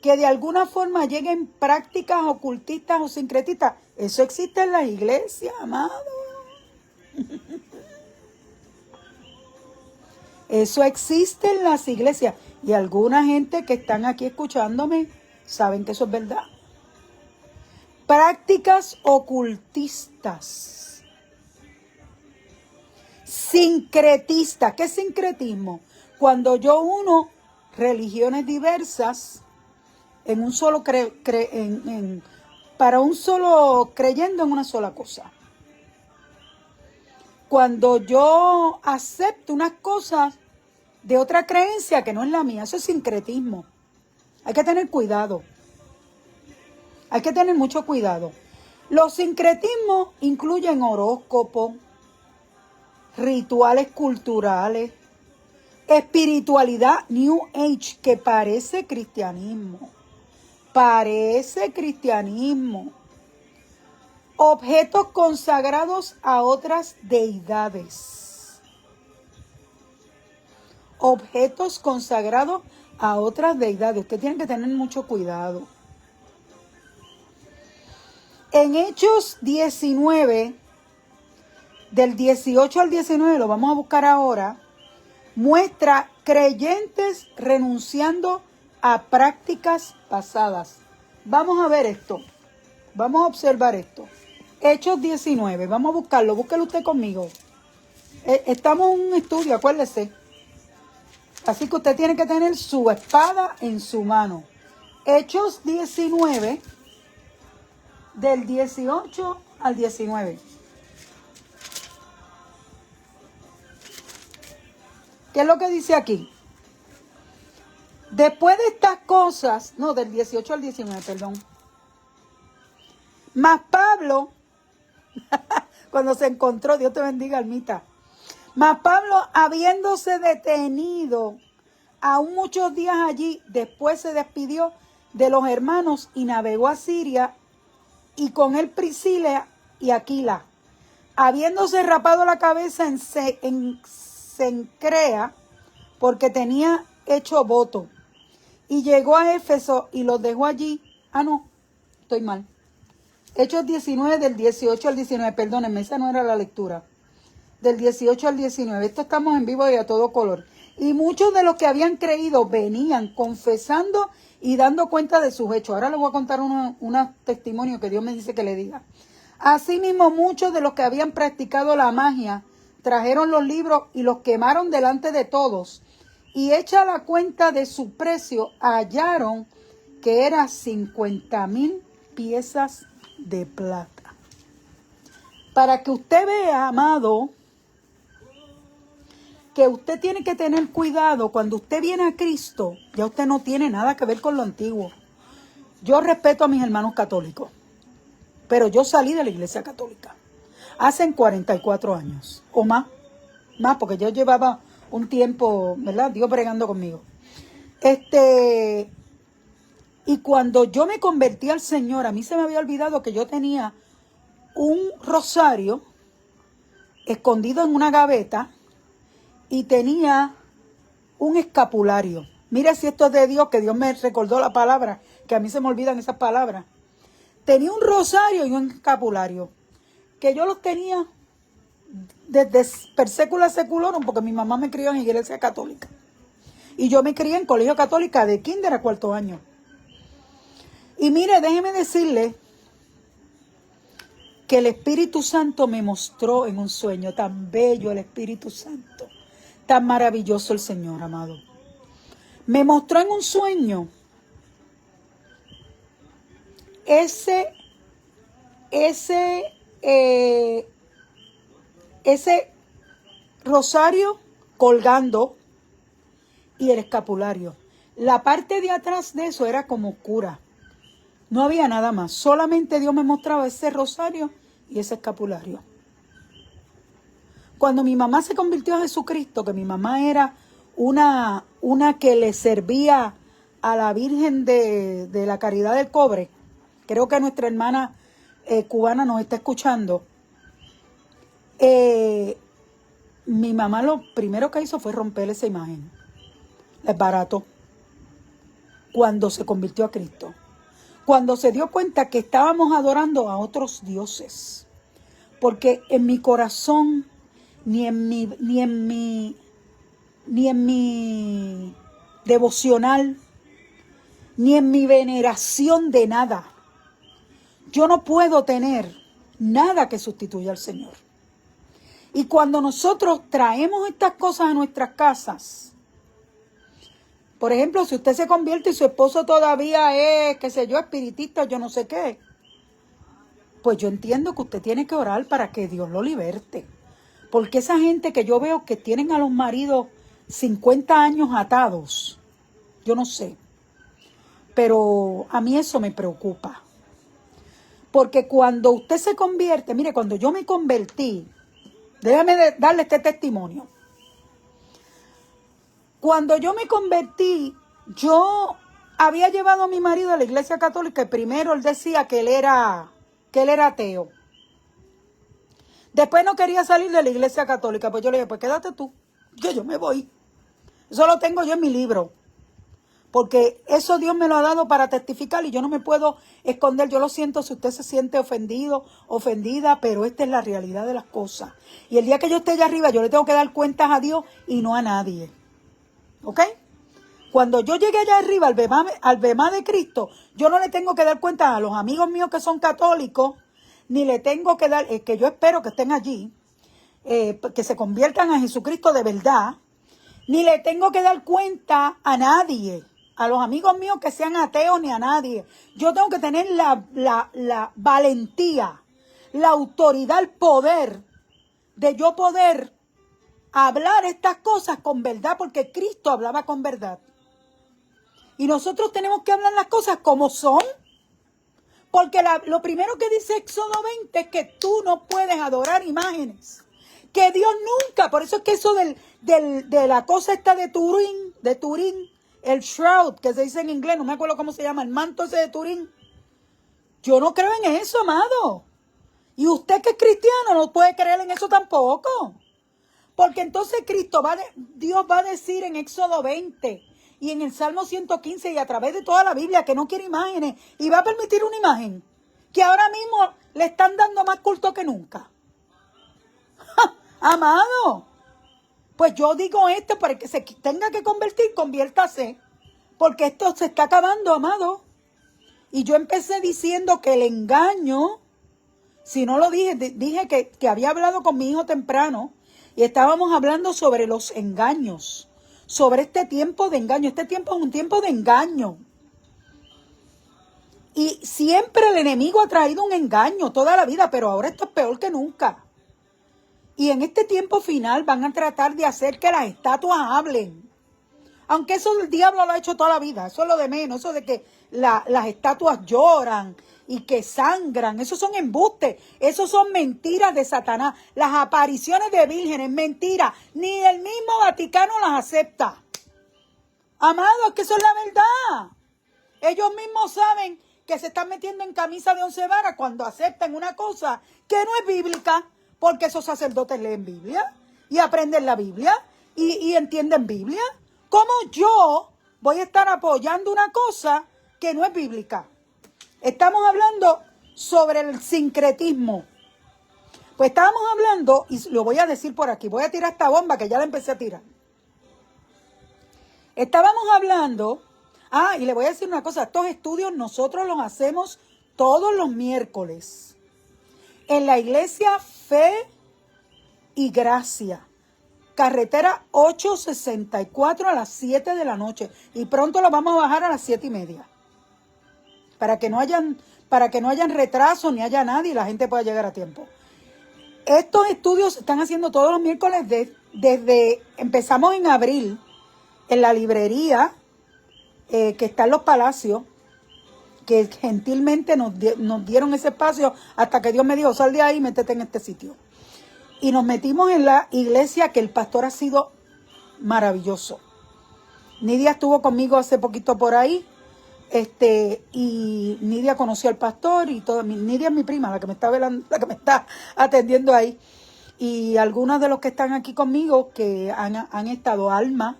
[SPEAKER 1] de alguna forma lleguen prácticas ocultistas o sincretistas, eso existe en las iglesias, amado. Eso existe en las iglesias. Y alguna gente que están aquí escuchándome saben que eso es verdad. Prácticas ocultistas. Sincretistas. ¿Qué es sincretismo? Cuando yo uno religiones diversas en un solo para un solo creyendo en una sola cosa. cuando yo acepto unas cosas de otra creencia que no es la mía. Eso es sincretismo. Hay que tener cuidado. Hay que tener mucho cuidado. Los sincretismos incluyen horóscopos, rituales culturales, espiritualidad New Age, que parece cristianismo. Parece cristianismo. Objetos consagrados a otras deidades. Objetos consagrados a otras deidades. Usted tiene que tener mucho cuidado. En Hechos 19, del 18 al 19, lo vamos a buscar ahora, muestra creyentes renunciando a prácticas pasadas. Vamos a ver esto. Vamos a observar esto. Hechos 19, vamos a buscarlo. Búsquelo usted conmigo. Estamos en un estudio, acuérdese. Así que usted tiene que tener su espada en su mano. Hechos 19, del 18 al 19. ¿Qué es lo que dice aquí? Después de estas cosas, no, del 18 al 19, perdón. Mas Pablo, cuando se encontró, Dios te bendiga, Almita. Mas Pablo, habiéndose detenido aún muchos días allí, después se despidió de los hermanos y navegó a Siria, y con él Priscila y Aquila, habiéndose rapado la cabeza en Cencrea, porque tenía hecho voto, y llegó a Éfeso y los dejó allí. Ah, no, estoy mal. Hechos 19, del 18 al 19, perdónenme, esa no era la lectura. Del 18 al 19, esto estamos en vivo y a todo color. Y muchos de los que habían creído venían confesando y dando cuenta de sus hechos. Ahora les voy a contar unos testimonios que Dios me dice que le diga. Asimismo, muchos de los que habían practicado la magia trajeron los libros y los quemaron delante de todos. Y hecha la cuenta de su precio, hallaron que era 50,000 piezas de plata. Para que usted vea, amado, que usted tiene que tener cuidado. Cuando usted viene a Cristo, ya usted no tiene nada que ver con lo antiguo. Yo respeto a mis hermanos católicos, pero yo salí de la iglesia católica hace 44 años o más, porque yo llevaba un tiempo, ¿verdad? Dios bregando conmigo. Y cuando yo me convertí al Señor, a mí se me había olvidado que yo tenía un rosario escondido en una gaveta y tenía un escapulario. Mira si esto es de Dios, que Dios me recordó la palabra, que a mí se me olvidan esas palabras. Tenía un rosario y un escapulario, que yo los tenía desde per secula seculorum, porque mi mamá me crió en iglesia católica. Y yo me crié en colegio católica de kinder a 4º año. Y mire, déjeme decirle que el Espíritu Santo me mostró en un sueño, tan bello el Espíritu Santo, tan maravilloso el Señor, amado. Me mostró en un sueño ese rosario colgando y el escapulario. La parte de atrás de eso era como oscura. No había nada más. Solamente Dios me mostraba ese rosario y ese escapulario. Cuando mi mamá se convirtió a Jesucristo, que mi mamá era una que le servía a la Virgen de la Caridad del Cobre, creo que nuestra hermana cubana nos está escuchando, mi mamá lo primero que hizo fue romper esa imagen. Es barato. Cuando se convirtió a Cristo. Cuando se dio cuenta que estábamos adorando a otros dioses. Porque en mi corazón, ni en mi devocional, ni en mi veneración de nada, yo no puedo tener nada que sustituya al Señor. Y cuando nosotros traemos estas cosas a nuestras casas, por ejemplo, si usted se convierte y su esposo todavía es, qué sé yo, espiritista, yo no sé qué, pues yo entiendo que usted tiene que orar para que Dios lo liberte. Porque esa gente que yo veo que tienen a los maridos 50 años atados, yo no sé. Pero a mí eso me preocupa. Porque cuando usted se convierte, mire, cuando yo me convertí, déjame darle este testimonio. Cuando yo me convertí, yo había llevado a mi marido a la iglesia católica y primero él decía que él era ateo. Después no quería salir de la iglesia católica, pues yo le dije, pues quédate tú, que yo me voy. Eso lo tengo yo en mi libro. Porque eso Dios me lo ha dado para testificar y yo no me puedo esconder. Yo lo siento si usted se siente ofendido, ofendida, pero esta es la realidad de las cosas. Y el día que yo esté allá arriba, yo le tengo que dar cuentas a Dios y no a nadie. ¿Ok? Cuando yo llegue allá arriba al bemá de Cristo, yo no le tengo que dar cuentas a los amigos míos que son católicos, ni le tengo que dar, que yo espero que estén allí, que se conviertan a Jesucristo de verdad, ni le tengo que dar cuenta a nadie, a los amigos míos que sean ateos ni a nadie. Yo tengo que tener la valentía, la autoridad, el poder de yo poder hablar estas cosas con verdad, porque Cristo hablaba con verdad. Y nosotros tenemos que hablar las cosas como son, porque lo primero que dice Éxodo 20 es que tú no puedes adorar imágenes. Que Dios nunca, por eso es que eso de la cosa esta de Turín, el shroud, que se dice en inglés, no me acuerdo cómo se llama, el manto ese de Turín. Yo no creo en eso, amado. Y usted que es cristiano no puede creer en eso tampoco. Porque entonces Dios va a decir en Éxodo 20 y en el Salmo 115 y a través de toda la Biblia que no quiere imágenes y va a permitir una imagen que ahora mismo le están dando más culto que nunca. ¡Ja! Amado, pues yo digo esto para que se tenga que convertir, conviértase, porque esto se está acabando, amado. Y yo empecé diciendo que el engaño, si no lo dije que había hablado con mi hijo temprano y estábamos hablando sobre los engaños, sobre este tiempo de engaño. Este tiempo es un tiempo de engaño. Y siempre el enemigo ha traído un engaño toda la vida, pero ahora esto es peor que nunca. Y en este tiempo final van a tratar de hacer que las estatuas hablen. Aunque eso el diablo lo ha hecho toda la vida. Eso es lo de menos. Eso de que las estatuas lloran y que sangran. Esos son embustes. Esos son mentiras de Satanás. Las apariciones de vírgenes, mentiras. Ni el mismo Vaticano las acepta. Amados, que eso es la verdad. Ellos mismos saben que se están metiendo en camisa de 11 varas cuando aceptan una cosa que no es bíblica. Porque esos sacerdotes leen Biblia y aprenden la Biblia y entienden Biblia. ¿Cómo yo voy a estar apoyando una cosa que no es bíblica? Estamos hablando sobre el sincretismo. Pues estábamos hablando, y lo voy a decir por aquí, voy a tirar esta bomba que ya la empecé a tirar. Estábamos hablando, y le voy a decir una cosa, estos estudios nosotros los hacemos todos los miércoles. En la iglesia Fe y Gracia, carretera 864 a las 7 de la noche. Y pronto lo vamos a bajar a las 7:30. Para que no hayan retrasos ni haya nadie y la gente pueda llegar a tiempo. Estos estudios se están haciendo todos los miércoles empezamos en abril en la librería que está en Los Palacios, que gentilmente nos dieron ese espacio hasta que Dios me dijo, sal de ahí y métete en este sitio. Y nos metimos en la iglesia que el pastor ha sido maravilloso. Nidia estuvo conmigo hace poquito por ahí, y Nidia conoció al pastor y todo. Nidia es mi prima, la que me está velando, la que me está atendiendo ahí. Y algunos de los que están aquí conmigo, que han estado, Alma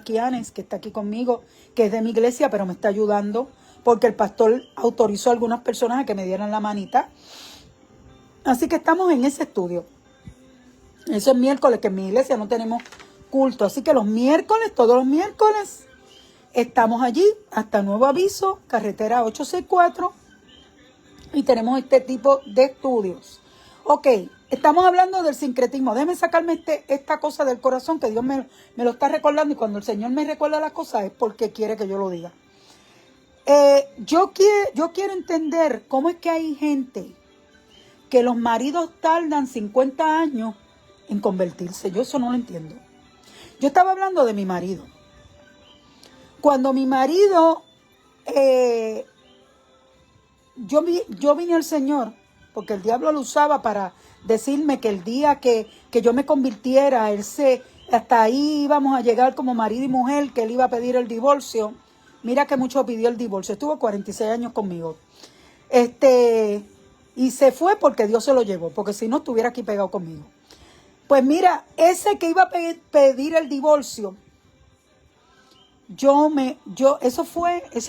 [SPEAKER 1] Quianes, que está aquí conmigo, que es de mi iglesia, pero me está ayudando, porque el pastor autorizó a algunas personas a que me dieran la manita. Así que estamos en ese estudio. Eso es miércoles, que en mi iglesia no tenemos culto. Así que los miércoles, todos los miércoles, estamos allí hasta nuevo aviso, carretera 864, y tenemos este tipo de estudios. Ok, estamos hablando del sincretismo. Déjeme sacarme esta cosa del corazón, que Dios me lo está recordando, y cuando el Señor me recuerda las cosas es porque quiere que yo lo diga. Yo quiero entender cómo es que hay gente que los maridos tardan 50 años en convertirse. Yo eso no lo entiendo. Yo estaba hablando de mi marido. Cuando mi marido, yo vine al Señor, porque el diablo lo usaba para decirme que el día que yo me convirtiera, hasta ahí íbamos a llegar como marido y mujer, que él iba a pedir el divorcio. Mira que mucho pidió el divorcio. Estuvo 46 años conmigo. Y se fue porque Dios se lo llevó, porque si no estuviera aquí pegado conmigo. Pues mira, ese que iba a pedir el divorcio, eso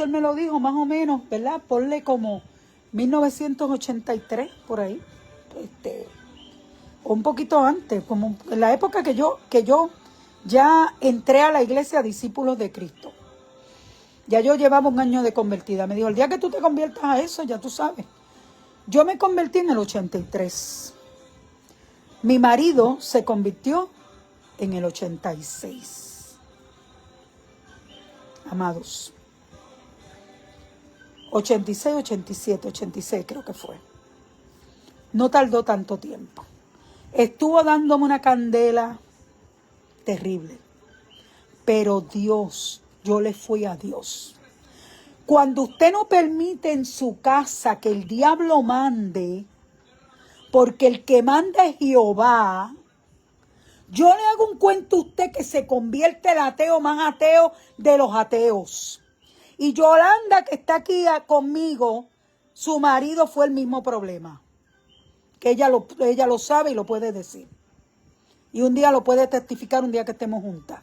[SPEAKER 1] él me lo dijo más o menos, ¿verdad? Ponle como 1983, por ahí. O un poquito antes, como en la época que yo ya entré a la iglesia Discípulos de Cristo. Ya yo llevaba un año de convertida. Me dijo, el día que tú te conviertas a eso, ya tú sabes. Yo me convertí en el 83. Mi marido se convirtió en el 86. Amados. 86, 87, 86 creo que fue. No tardó tanto tiempo. Estuvo dándome una candela terrible. Pero Dios, yo le fui a Dios. Cuando usted no permite en su casa que el diablo mande, porque el que manda es Jehová, yo le hago un cuento a usted que se convierte el ateo más ateo de los ateos. Y Yolanda, que está aquí conmigo, su marido fue el mismo problema. Que ella lo sabe y lo puede decir. Y un día lo puede testificar, un día que estemos juntas.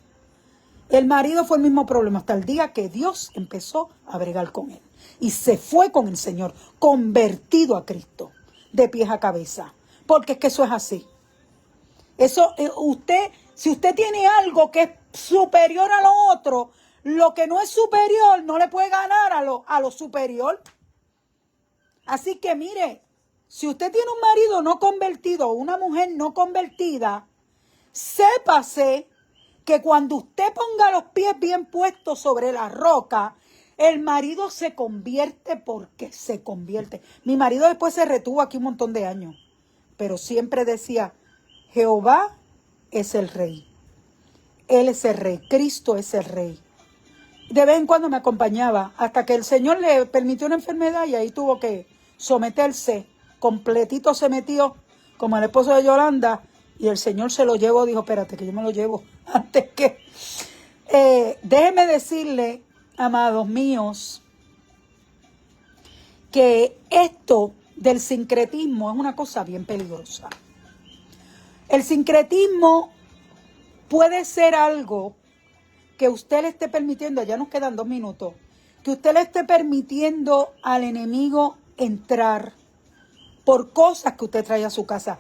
[SPEAKER 1] El marido fue el mismo problema hasta el día que Dios empezó a bregar con él. Y se fue con el Señor, convertido a Cristo, de pies a cabeza. Porque es que eso es así. Eso, si usted tiene algo que es superior a lo otro, lo que no es superior no le puede ganar a lo superior. Así que mire, si usted tiene un marido no convertido o una mujer no convertida, sépase que cuando usted ponga los pies bien puestos sobre la roca, el marido se convierte porque se convierte. Mi marido después se retuvo aquí un montón de años, pero siempre decía, Jehová es el rey. Él es el rey. Cristo es el rey. De vez en cuando me acompañaba hasta que el Señor le permitió una enfermedad y ahí tuvo que someterse. Completito se metió como el esposo de Yolanda y el Señor se lo llevó. Dijo, espérate que yo me lo llevo antes que... déjeme decirle, amados míos, que esto del sincretismo es una cosa bien peligrosa. El sincretismo puede ser algo que usted le esté permitiendo, ya nos quedan 2 minutos, que usted le esté permitiendo al enemigo entrar por cosas que usted trae a su casa.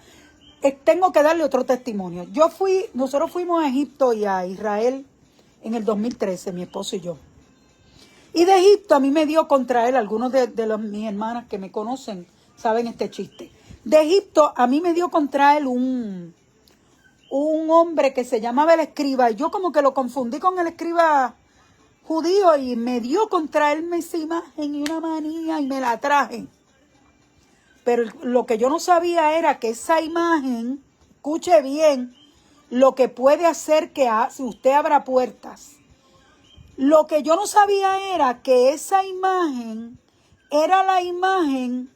[SPEAKER 1] Tengo que darle otro testimonio. Nosotros fuimos a Egipto y a Israel en el 2013, mi esposo y yo. Y de Egipto a mí me dio contra él, algunos de mis hermanas que me conocen saben este chiste. De Egipto a mí me dio contra él un hombre que se llamaba el escriba, y yo como que lo confundí con el escriba judío y me dio contra él esa imagen y una manía y me la traje. Pero lo que yo no sabía era que esa imagen, escuche bien, lo que puede hacer que si usted abra puertas. Lo que yo no sabía era que esa imagen era la imagen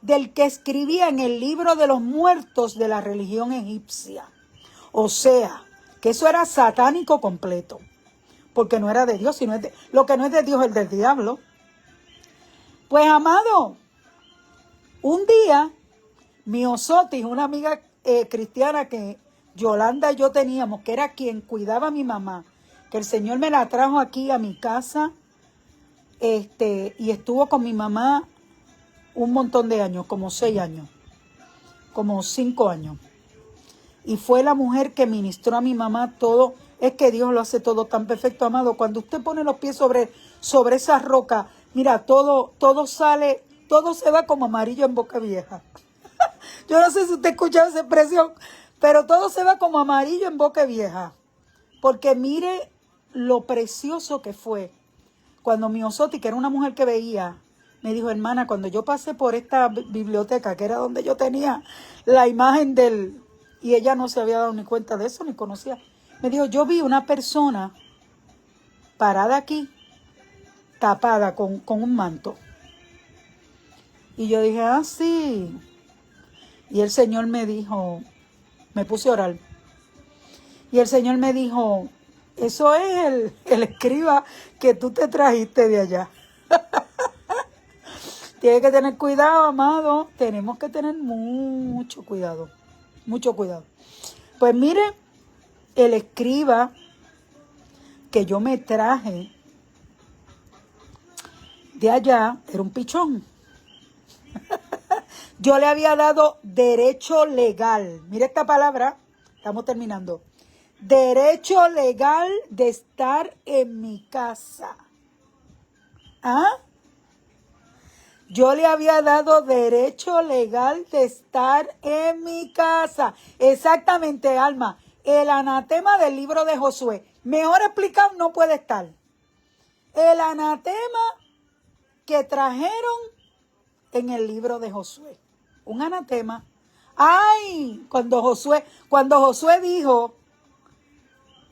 [SPEAKER 1] del que escribía en el libro de los muertos de la religión egipcia. O sea, que eso era satánico completo, porque no era de Dios, sino lo que no es de Dios es del diablo. Pues, amado, un día, mi Osotis, una amiga cristiana que Yolanda y yo teníamos, que era quien cuidaba a mi mamá, que el Señor me la trajo aquí a mi casa, y estuvo con mi mamá un montón de años, como 6 años, como 5 años. Y fue la mujer que ministró a mi mamá todo. Es que Dios lo hace todo tan perfecto, amado. Cuando usted pone los pies sobre esa roca, mira, todo sale, todo se va como amarillo en boca vieja. Yo no sé si usted escucha esa expresión, pero todo se va como amarillo en boca vieja. Porque mire lo precioso que fue. Cuando mi Osoti, que era una mujer que veía, me dijo, hermana, cuando yo pasé por esta biblioteca, que era donde yo tenía la imagen del Y ella no se había dado ni cuenta de eso, ni conocía. Me dijo, yo vi una persona parada aquí, tapada con un manto. Y yo dije, ah, sí. Y el Señor me dijo, me puse a orar. Y el Señor me dijo, eso es el escriba que tú te trajiste de allá. Tienes que tener cuidado, amado. Tenemos que tener mucho cuidado. Mucho cuidado. Pues mire, el escriba que yo me traje de allá era un pichón. Yo le había dado derecho legal. Mire esta palabra, estamos terminando. Derecho legal de estar en mi casa. ¿Ah? Yo le había dado derecho legal de estar en mi casa. Exactamente, Alma. El anatema del libro de Josué. Mejor explicado no puede estar. El anatema que trajeron en el libro de Josué. Un anatema. ¡Ay! Cuando Josué dijo,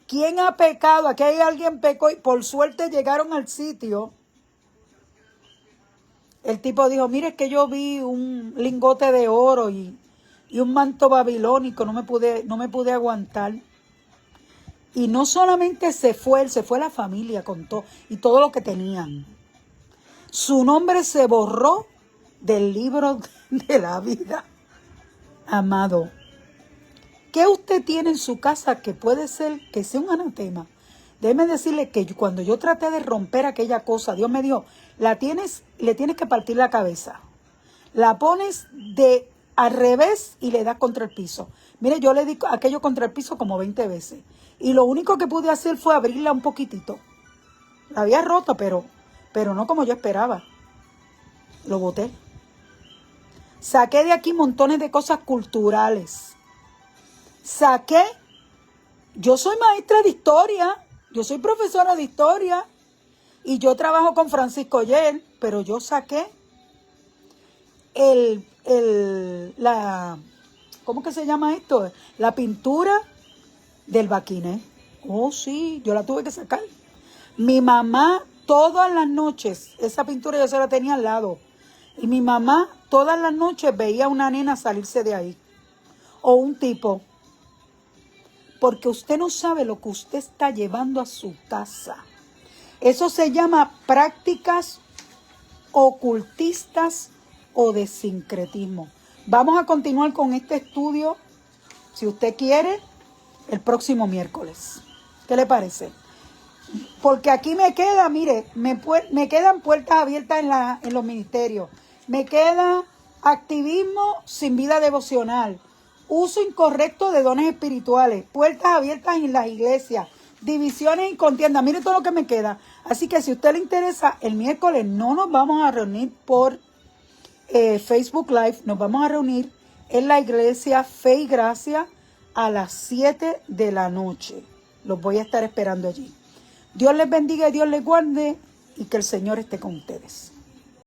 [SPEAKER 1] ¿quién ha pecado? Aquí hay alguien pecó y por suerte llegaron al sitio. El tipo dijo, mire, es que yo vi un lingote de oro y un manto babilónico, no me pude aguantar. Y no solamente se fue él, se fue la familia con todo y todo lo que tenían. Su nombre se borró del libro de la vida. Amado, ¿qué usted tiene en su casa que puede ser que sea un anatema? Déjeme decirle que cuando yo traté de romper aquella cosa, Dios me dijo, le tienes que partir la cabeza. La pones al revés y le das contra el piso. Mire, yo le di aquello contra el piso como 20 veces. Y lo único que pude hacer fue abrirla un poquitito. La había roto, pero no como yo esperaba. Lo boté. Saqué de aquí montones de cosas culturales. Yo soy maestra de historia. Yo soy profesora de historia y yo trabajo con Francisco Yer, pero yo saqué ¿cómo que se llama esto? La pintura del Baquiné. Oh, sí, yo la tuve que sacar. Mi mamá todas las noches, esa pintura yo se la tenía al lado, y mi mamá todas las noches veía a una nena salirse de ahí, o un tipo. Porque usted no sabe lo que usted está llevando a su casa. Eso se llama prácticas ocultistas o de sincretismo. Vamos a continuar con este estudio, si usted quiere, el próximo miércoles. ¿Qué le parece? Porque aquí me queda, mire, me quedan puertas abiertas en los ministerios. Me queda activismo sin vida devocional. Uso incorrecto de dones espirituales, puertas abiertas en las iglesias, divisiones y contiendas. Mire todo lo que me queda. Así que si a usted le interesa, el miércoles no nos vamos a reunir por Facebook Live. Nos vamos a reunir en la iglesia Fe y Gracia a las 7 de la noche. Los voy a estar esperando allí. Dios les bendiga y Dios les guarde y que el Señor esté con ustedes.